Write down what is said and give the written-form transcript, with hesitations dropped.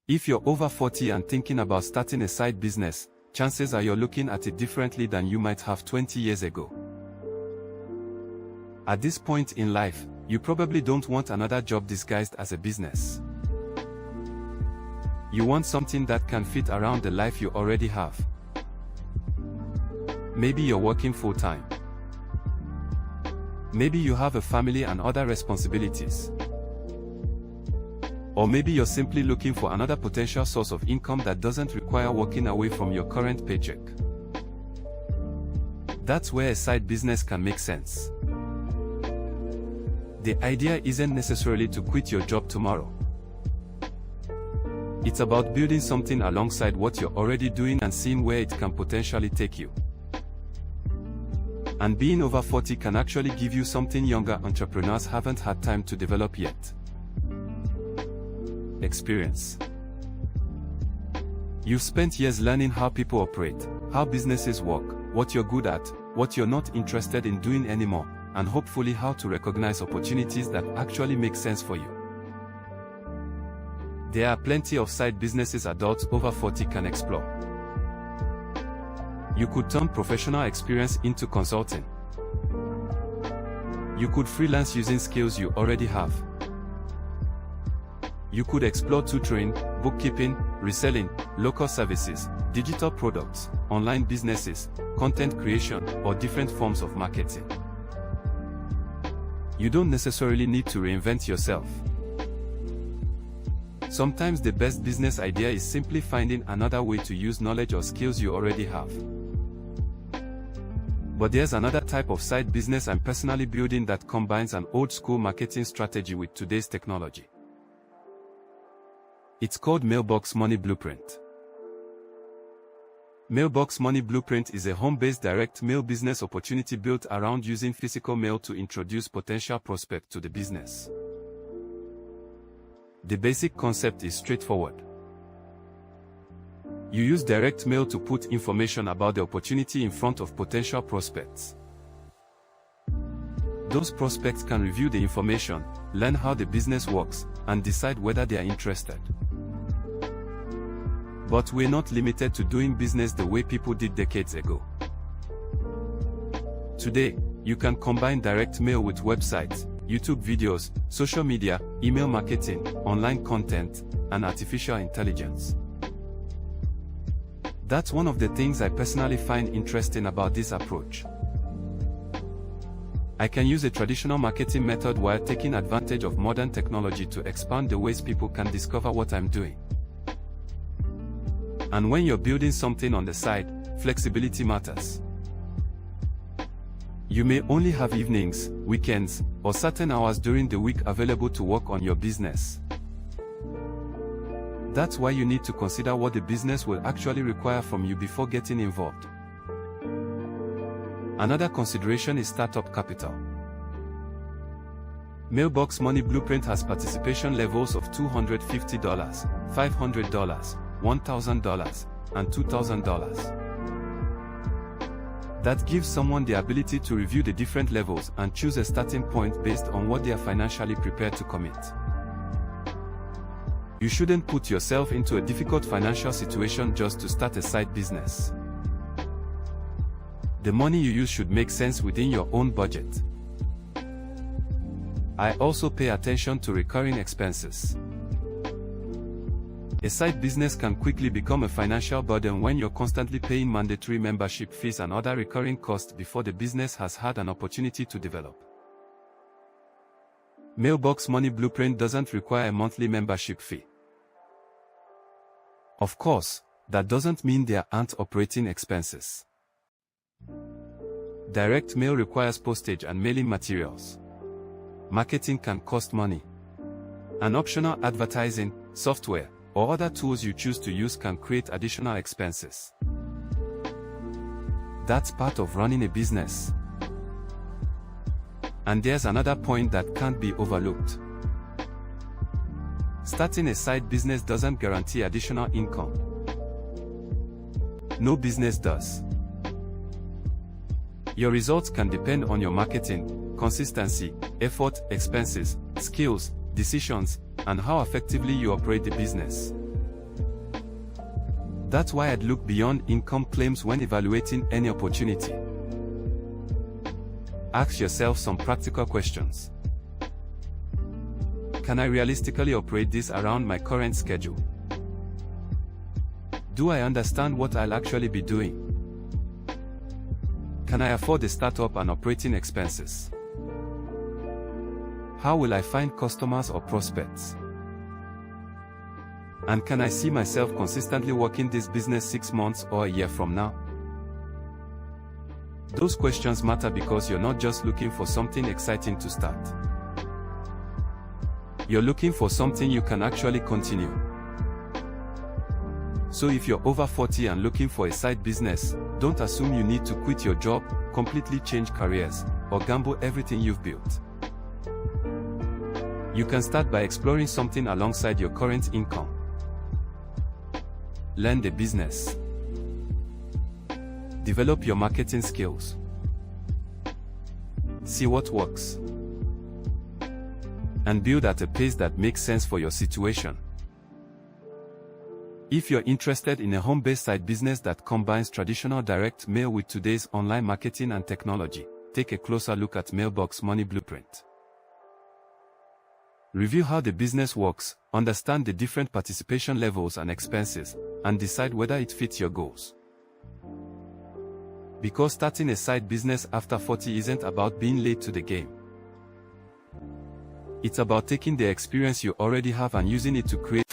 If you're over 40 and thinking about starting a side business, chances are you're looking at it differently than you might have 20 years ago. At this point in life, you probably don't want another job disguised as a business. You want something that can fit around the life you already have. Maybe you're working full-time. Maybe you have a family and other responsibilities. Or maybe you're simply looking for another potential source of income that doesn't require walking away from your current paycheck. That's where a side business can make sense. The idea isn't necessarily to quit your job tomorrow. It's about building something alongside what you're already doing and seeing where it can potentially take you. And being over 40 can actually give you something younger entrepreneurs haven't had time to develop yet. Experience. You've spent years learning how people operate, how businesses work, what you're good at, what you're not interested in doing anymore, and hopefully how to recognize opportunities that actually make sense for you. There are plenty of side businesses adults over 40 can explore. You could turn professional experience into consulting. You could freelance using skills you already have. You could explore tutoring, bookkeeping, reselling, local services, digital products, online businesses, content creation, or different forms of marketing. You don't necessarily need to reinvent yourself. Sometimes the best business idea is simply finding another way to use knowledge or skills you already have. But there's another type of side business I'm personally building that combines an old-school marketing strategy with today's technology. It's called Mailbox Money Blueprint. Mailbox Money Blueprint is a home-based direct mail business opportunity built around using physical mail to introduce potential prospects to the business. The basic concept is straightforward. You use direct mail to put information about the opportunity in front of potential prospects. Those prospects can review the information, learn how the business works, and decide whether they are interested. But we're not limited to doing business the way people did decades ago. Today, you can combine direct mail with websites, YouTube videos, social media, email marketing, online content, and artificial intelligence. That's one of the things I personally find interesting about this approach. I can use a traditional marketing method while taking advantage of modern technology to expand the ways people can discover what I'm doing. And when you're building something on the side, flexibility matters. You may only have evenings, weekends, or certain hours during the week available to work on your business. That's why you need to consider what the business will actually require from you before getting involved. Another consideration is startup capital. Mailbox Money Blueprint has participation levels of $250, $500, $1,000, and $2,000. That gives someone the ability to review the different levels and choose a starting point based on what they are financially prepared to commit. You shouldn't put yourself into a difficult financial situation just to start a side business. The money you use should make sense within your own budget. I also pay attention to recurring expenses. A side business can quickly become a financial burden when you're constantly paying mandatory membership fees and other recurring costs before the business has had an opportunity to develop. Mailbox Money Blueprint doesn't require a monthly membership fee. Of course, that doesn't mean there aren't operating expenses. Direct mail requires postage and mailing materials. Marketing can cost money. And optional advertising, software, or other tools you choose to use can create additional expenses. That's part of running a business. And there's another point that can't be overlooked. Starting a side business doesn't guarantee additional income. No business does. Your results can depend on your marketing, consistency, effort, expenses, skills, decisions, and how effectively you operate the business. That's why I'd look beyond income claims when evaluating any opportunity. Ask yourself some practical questions. Can I realistically operate this around my current schedule? Do I understand what I'll actually be doing? Can I afford the startup and operating expenses? How will I find customers or prospects? And can I see myself consistently working this business 6 months or a year from now? Those questions matter because you're not just looking for something exciting to start. You're looking for something you can actually continue. So if you're over 40 and looking for a side business, don't assume you need to quit your job, completely change careers, or gamble everything you've built. You can start by exploring something alongside your current income. Learn the business. Develop your marketing skills. See what works. And build at a pace that makes sense for your situation. If you're interested in a home-based side business that combines traditional direct mail with today's online marketing and technology, take a closer look at Mailbox Money Blueprint. Review how the business works, understand the different participation levels and expenses, and decide whether it fits your goals. Because starting a side business after 40 isn't about being late to the game. It's about taking the experience you already have and using it to create